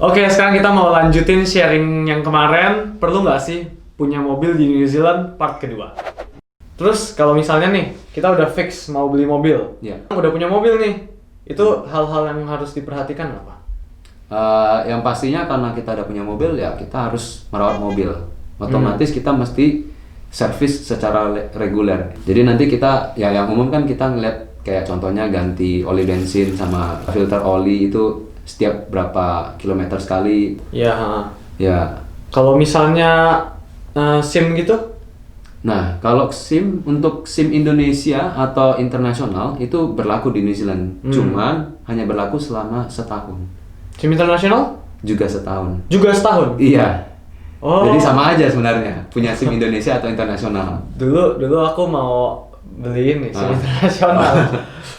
Oke, sekarang kita mau lanjutin sharing yang kemarin. Perlu nggak sih punya mobil di New Zealand part kedua? Terus kalau misalnya nih, kita udah fix mau beli mobil. Iya. Udah punya mobil nih. Itu hal-hal yang harus diperhatikan apa? Yang pastinya karena kita udah punya mobil ya kita harus merawat mobil. Otomatis kita mesti servis secara reguler. Jadi nanti kita ya yang umum kan kita ngeliat kayak contohnya ganti oli bensin sama filter oli itu setiap berapa kilometer sekali. Ya. Ya. Kalau misalnya SIM gitu? Nah, kalau untuk SIM Indonesia atau internasional itu berlaku di New Zealand. Cuman hanya berlaku selama setahun. SIM internasional? Juga setahun. Juga setahun? Iya. Oh. Jadi sama aja sebenarnya punya SIM Indonesia atau internasional. Dulu aku mau beli ini SIM internasional.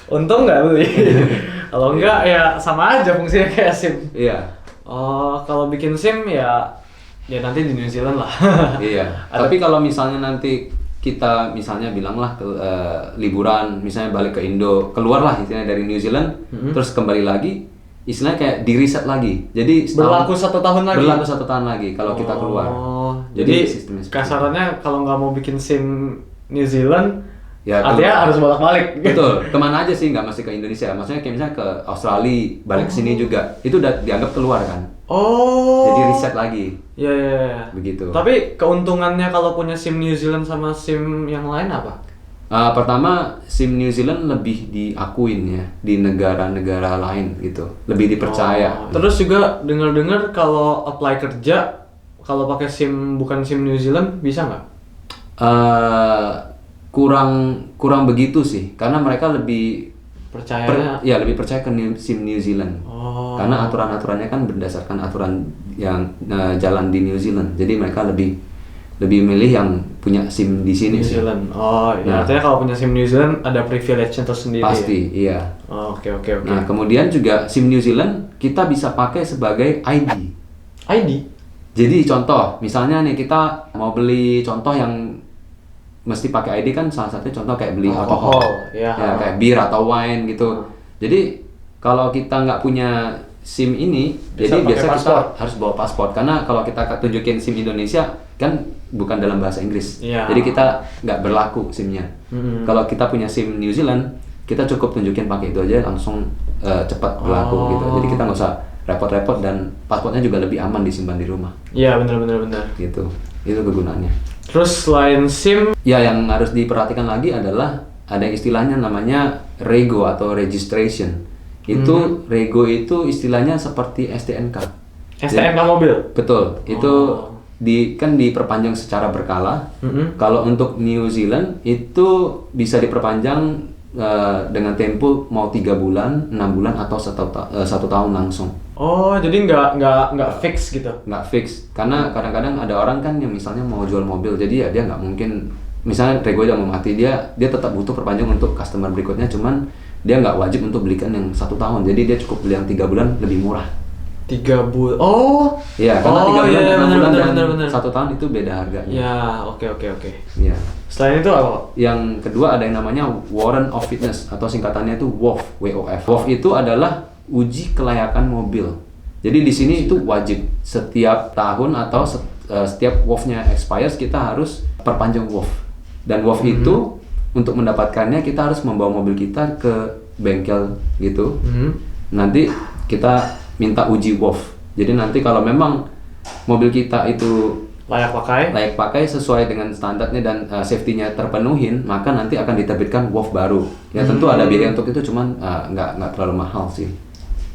Untung nggak beli. Kalau enggak ya sama aja fungsinya kayak SIM. Iya. Oh, kalau bikin SIM ya nanti di New Zealand lah. Iya. Tapi kalau misalnya nanti kita misalnya bilanglah ke liburan, misalnya balik ke Indo, keluarlah istilahnya dari New Zealand, terus kembali lagi, istilahnya kayak di reset lagi. Jadi Berlaku 1 tahun lagi. Berlaku 1 tahun lagi kalau kita keluar. Jadi sistemnya seperti kasarannya kalau nggak mau bikin SIM New Zealand, ya, artinya harus bolak-balik. Betul. Kemana aja sih, nggak mesti ke Indonesia. Maksudnya kayak misalnya ke Australia, balik sini juga, itu udah dianggap keluar kan. Oh. Jadi reset lagi. Ya. Begitu. Tapi keuntungannya kalau punya SIM New Zealand sama SIM yang lain apa? Pertama, SIM New Zealand lebih diakuin ya di negara-negara lain gitu, lebih dipercaya. Terus juga dengar-dengar kalau apply kerja, kalau pakai SIM bukan SIM New Zealand bisa nggak? Kurang begitu sih, karena mereka lebih Percayanya? lebih percaya ke SIM New Zealand. Karena aturan-aturannya kan berdasarkan aturan yang jalan di New Zealand, jadi mereka lebih milih yang punya SIM di sini. New Zealand. Oh, iya. Artinya kalau punya SIM New Zealand ada privilege-nya tersendiri. Pasti, ya? iya. Oh, oke. Nah, kemudian juga SIM New Zealand kita bisa pakai sebagai ID. ID? Jadi contoh, misalnya nih kita mau beli contoh yang mesti pakai ID kan salah satunya contoh kayak beli alkohol. Ya, kayak bir atau wine gitu. Jadi kalau kita nggak punya SIM ini, Bisa jadi biasa paspor. kita harus bawa paspor karena kalau kita tunjukin SIM Indonesia kan bukan dalam bahasa Inggris. Iya. Jadi kita nggak berlaku SIM-nya. Kalau kita punya SIM New Zealand, kita cukup tunjukin pakai itu aja langsung cepat berlaku gitu. Jadi kita nggak usah repot-repot dan paspornya juga lebih aman disimpan di rumah. Iya, benar. Gitu. Itu kegunaannya. Terus selain SIM, Ya, yang harus diperhatikan lagi adalah ada istilahnya namanya rego atau registration. Itu rego itu istilahnya seperti STNK. STNK mobil. Betul. Itu kan diperpanjang secara berkala. Kalau untuk New Zealand itu bisa diperpanjang dengan tempo mau 3 bulan, 6 bulan atau 1 tahun langsung. Oh, jadi nggak fix gitu? Nggak fix, karena kadang-kadang ada orang kan yang misalnya mau jual mobil, jadi ya dia nggak mungkin, misalnya rego udah mau mati, dia tetap butuh perpanjang untuk customer berikutnya, cuman dia nggak wajib untuk belikan yang 1 tahun, jadi dia cukup beli yang 3 bulan lebih murah. 3 bulan? Oh! Iya, karena 3 bulan, 6 bulan dan 1 tahun itu beda harganya. Ya, oke. Iya. Selain itu apa? Yang kedua ada yang namanya Warrant of Fitness atau singkatannya itu WOF, WOF. WOF itu adalah uji kelayakan mobil. Jadi di sini itu wajib setiap tahun atau setiap WOF-nya expires kita harus perpanjang WOF. Dan WOF itu untuk mendapatkannya kita harus membawa mobil kita ke bengkel gitu. Nanti kita minta uji WOF. Jadi nanti kalau memang mobil kita itu layak pakai sesuai dengan standarnya dan safety-nya terpenuhin, maka nanti akan diterbitkan WOF baru. Ya tentu ada biaya untuk itu, cuman nggak terlalu mahal sih.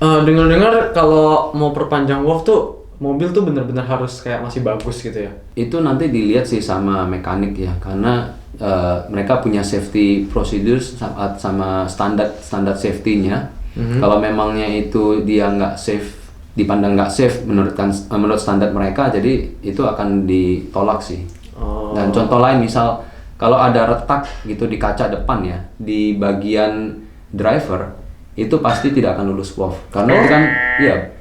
Dengar-dengar kalau mau perpanjang WOF tuh mobil tuh benar-benar harus kayak masih bagus gitu ya? Itu nanti dilihat sih sama mekanik ya, karena mereka punya safety procedures sama standar safety-nya. Kalau memangnya itu dia nggak safe, dipandang nggak safe menurut standar mereka, jadi itu akan ditolak sih. Dan contoh lain misal kalau ada retak gitu di kaca depan ya, di bagian driver itu pasti tidak akan lulus WOF karena itu kan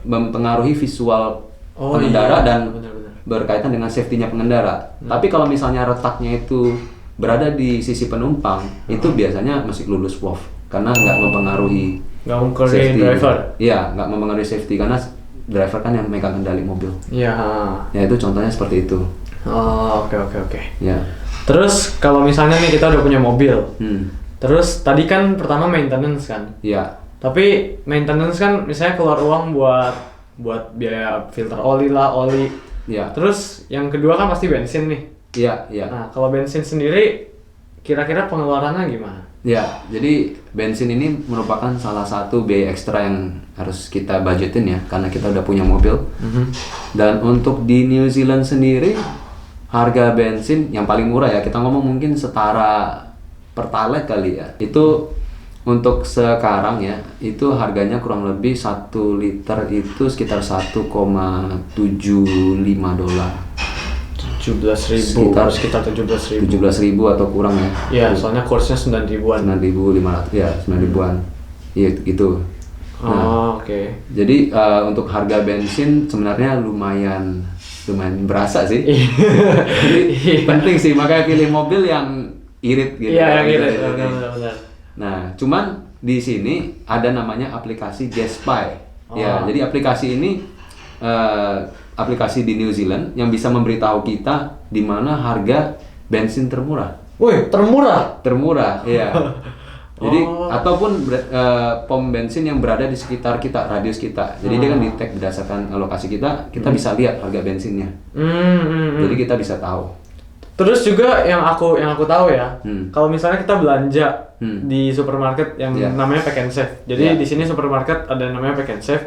mempengaruhi visual pengendara dan benar. berkaitan dengan safety-nya pengendara. Tapi kalau misalnya retaknya itu berada di sisi penumpang, itu biasanya masih lulus WOF karena nggak mempengaruhi driver. Iya, nggak mempengaruhi safety karena driver kan yang megang kendali mobil. Iya. Ya itu contohnya seperti itu. Oh, oke. Ya. Terus kalau misalnya nih kita udah punya mobil, Hmm. terus tadi kan pertama maintenance kan, Ya. tapi maintenance kan misalnya keluar uang buat biaya filter oli lah, Ya. terus yang kedua kan pasti bensin nih. Ya. Nah kalau bensin sendiri kira-kira pengeluarannya gimana? Ya, jadi bensin ini merupakan salah satu biaya ekstra yang harus kita budgetin ya, karena kita udah punya mobil. Dan untuk di New Zealand sendiri, harga bensin yang paling murah ya, kita ngomong mungkin setara Pertalite kali ya. Itu untuk sekarang ya, itu harganya kurang lebih 1 liter itu sekitar $1,75. 17.000, sekitar 17.000. 17.000 atau kurang ya. Iya, soalnya kursnya 9.000-an. 9.500 ya, 9.000-an. Iya gitu. Oh, oke. Jadi untuk harga bensin sebenarnya lumayan berasa sih. Jadi penting sih, makanya pilih mobil yang irit gitu. Iya, yang irit, benar. Nah, cuman di sini ada namanya aplikasi GasPy. Ya, jadi aplikasi ini aplikasi di New Zealand yang bisa memberitahu kita di mana harga bensin termurah. Wih, termurah? Termurah, iya. Jadi ataupun pom bensin yang berada di sekitar kita, radius kita. Jadi dia kan di-tag berdasarkan lokasi kita bisa lihat harga bensinnya. Jadi kita bisa tahu. Terus juga yang aku tahu ya, kalau misalnya kita belanja di supermarket yang namanya Pack and Save. Jadi di sini supermarket ada yang namanya Pack and Save.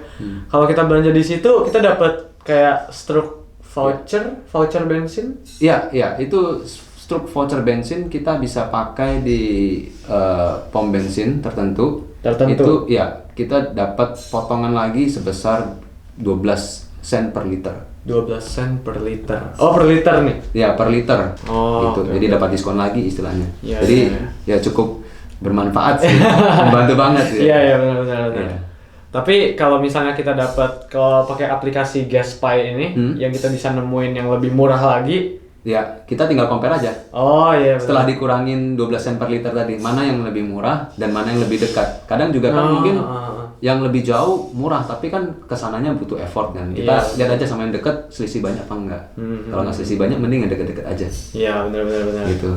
Kalau kita belanja di situ, kita dapat kayak stroke voucher bensin. Iya, itu stroke voucher bensin kita bisa pakai di pom bensin tertentu. Itu ya, kita dapat potongan lagi sebesar 12 sen per liter. 12 sen per liter. Oh, per liter nih? Ya, per liter. Oh, gitu. Jadi dapat diskon lagi istilahnya. Ya, jadi ya cukup bermanfaat sih. Membantu banget ya. Iya, benar. Ya. Tapi kalau misalnya kita kalau pakai aplikasi GasPy ini yang kita bisa nemuin yang lebih murah lagi, ya kita tinggal compare aja. Oh iya. Setelah dikurangin 12 sen per liter tadi, mana yang lebih murah dan mana yang lebih dekat. Kadang juga kan mungkin yang lebih jauh murah, tapi kan kesananya butuh effort kan. Kita lihat aja sama yang dekat selisih banyak apa enggak. Kalau nggak selisih banyak, mending yang dekat-dekat aja. Iya benar. Gitu.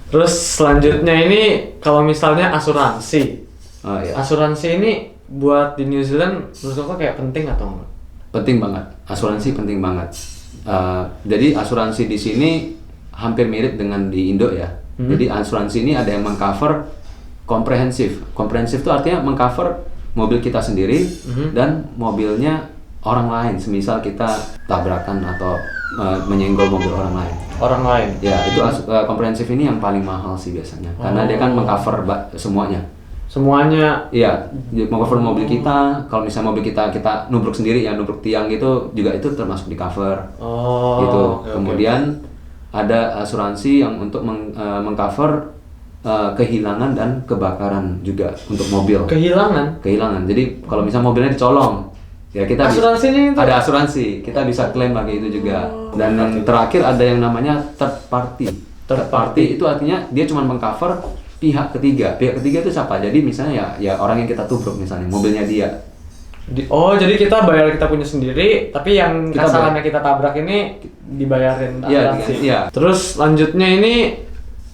Terus selanjutnya ini kalau misalnya asuransi. Oh, iya. Asuransi ini buat di New Zealand menurut aku kayak penting atau enggak? Penting banget, asuransi penting banget. Jadi asuransi di sini hampir mirip dengan di Indo ya. Jadi asuransi ini ada yang mengcover komprehensif. Komprehensif itu artinya mengcover mobil kita sendiri dan mobilnya orang lain. Semisal kita tabrakan atau menyenggol mobil orang lain. Orang lain? Ya, itu komprehensif ini yang paling mahal sih biasanya. Karena dia kan mengcover semuanya. Semuanya? Iya, mengcover mobil kita. Kalau misalnya mobil kita nubruk sendiri, yang nubruk tiang gitu juga itu termasuk di cover. Gitu. Kemudian ada asuransi yang untuk mengcover kehilangan dan kebakaran juga untuk mobil. Kehilangan. Jadi kalau misalnya mobilnya dicolong, ya kita ada asuransi, kita bisa klaim lagi itu juga. Dan yang terakhir ada yang namanya third party. Third party itu artinya dia cuma mengcover pihak ketiga. Pihak ketiga itu siapa? Jadi misalnya ya orang yang kita tubruk misalnya, mobilnya dia. Jadi kita bayar kita punya sendiri, tapi yang kesalahannya kita tabrak ini dibayarin asuransi. Iya. Terus lanjutnya ini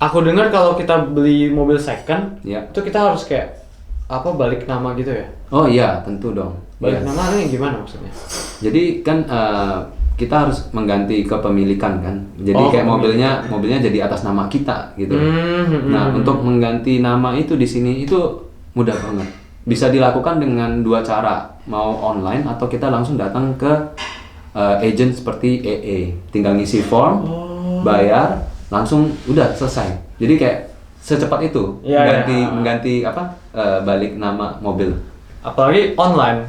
aku dengar kalau kita beli mobil second, itu kita harus kayak balik nama gitu ya? Oh iya, tentu dong. Balik nama ini gimana maksudnya? Jadi kan kita harus mengganti kepemilikan kan. Jadi kayak mobilnya jadi atas nama kita gitu. Nah, untuk mengganti nama itu di sini itu mudah banget. Bisa dilakukan dengan 2 cara, mau online atau kita langsung datang ke agent seperti EE. Tinggal ngisi form, bayar, langsung udah selesai. Jadi kayak secepat itu mengganti balik nama mobil. Apalagi online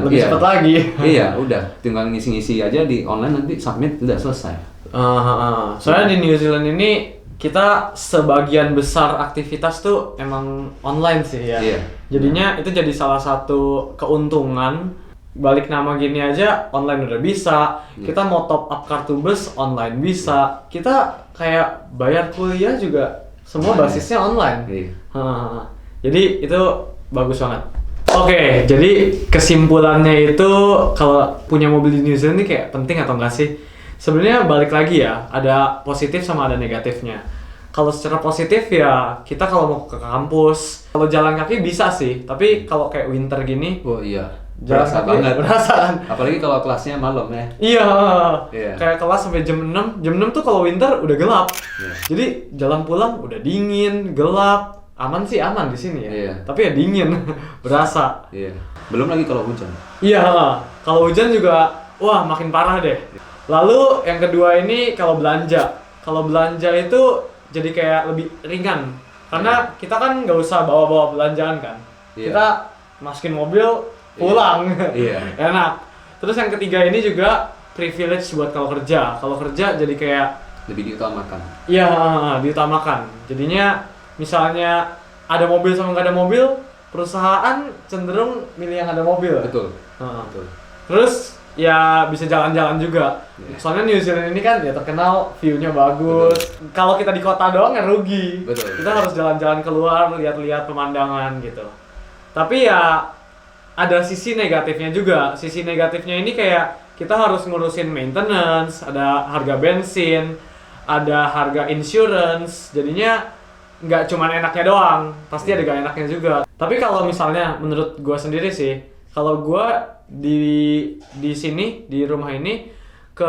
lebih cepat lagi. Iya, udah tinggal ngisi-ngisi aja di online, nanti submit udah selesai. Soalnya di New Zealand ini kita sebagian besar aktivitas tuh emang online sih ya. Jadinya itu jadi salah satu keuntungan. Balik nama gini aja online udah bisa. Kita mau top up kartu bus online bisa. Kita kayak bayar kuliah juga semua basisnya online. Jadi itu bagus banget. Oke, jadi kesimpulannya itu kalau punya mobil di New Zealand ini kayak penting atau enggak sih? Sebenarnya balik lagi ya, ada positif sama ada negatifnya. Kalau secara positif ya kita kalau mau ke kampus, kalau jalan kaki bisa sih, tapi kalau kayak winter gini, oh iya, berasa banget. Berasa kan? Apalagi kalau kelasnya malam ya. Iya, kayak kelas sampai jam 6 tuh kalau winter udah gelap. Jadi jalan pulang udah dingin, gelap. Aman sih, aman di sini ya. Tapi ya dingin, berasa. Belum lagi kalau hujan. Iya, kalau hujan juga wah makin parah deh. Lalu yang kedua ini kalau belanja. Kalau belanja itu jadi kayak lebih ringan. Karena kita kan nggak usah bawa-bawa belanjaan kan. Kita masukin mobil, pulang. Enak. Terus yang ketiga ini juga privilege buat kalau kerja. Kalau kerja jadi kayak lebih diutamakan. Iya, diutamakan. Jadinya misalnya ada mobil sama nggak ada mobil, perusahaan cenderung milih yang ada mobil. Betul. Terus ya bisa jalan-jalan juga. Soalnya New Zealand ini kan ya terkenal view-nya bagus. Kalau kita di kota doang ya rugi. Kita harus jalan-jalan keluar, lihat-lihat pemandangan gitu. Tapi ya ada sisi negatifnya juga. Sisi negatifnya ini kayak kita harus ngurusin maintenance, ada harga bensin, ada harga insurance. Jadinya nggak cuma enaknya doang, pasti ada gak enaknya juga. Tapi kalau misalnya menurut gua sendiri sih, kalau gua di sini di rumah ini ke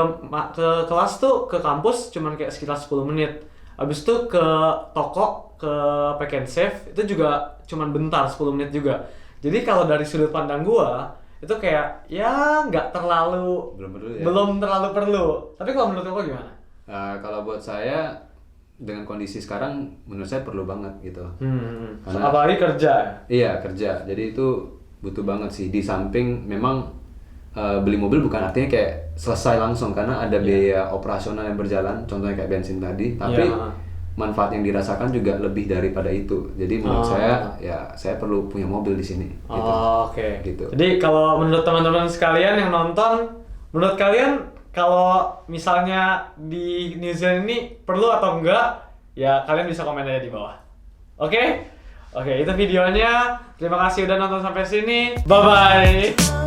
kelas tuh ke kampus cuman kayak sekitar 10 menit. Habis itu ke toko, ke Pack and Save itu juga cuman bentar 10 menit juga. Jadi kalau dari sudut pandang gua itu kayak ya nggak terlalu belum terlalu perlu. Tapi kalau menurut gua gimana? Kalau buat saya dengan kondisi sekarang menurut saya perlu banget gitu. Karena apalagi kerja ya? Iya, kerja. Jadi itu butuh banget sih. Di samping memang beli mobil bukan artinya kayak selesai langsung karena ada biaya operasional yang berjalan, contohnya kayak bensin tadi. Tapi manfaat yang dirasakan juga lebih daripada itu. Jadi menurut saya ya saya perlu punya mobil di sini. Gitu. Oke. Gitu. Jadi kalau menurut teman-teman sekalian yang nonton, menurut kalian kalau misalnya di New Zealand ini perlu atau enggak, ya kalian bisa komen aja di bawah. Oke, itu videonya. Terima kasih udah nonton sampai sini. Bye-bye.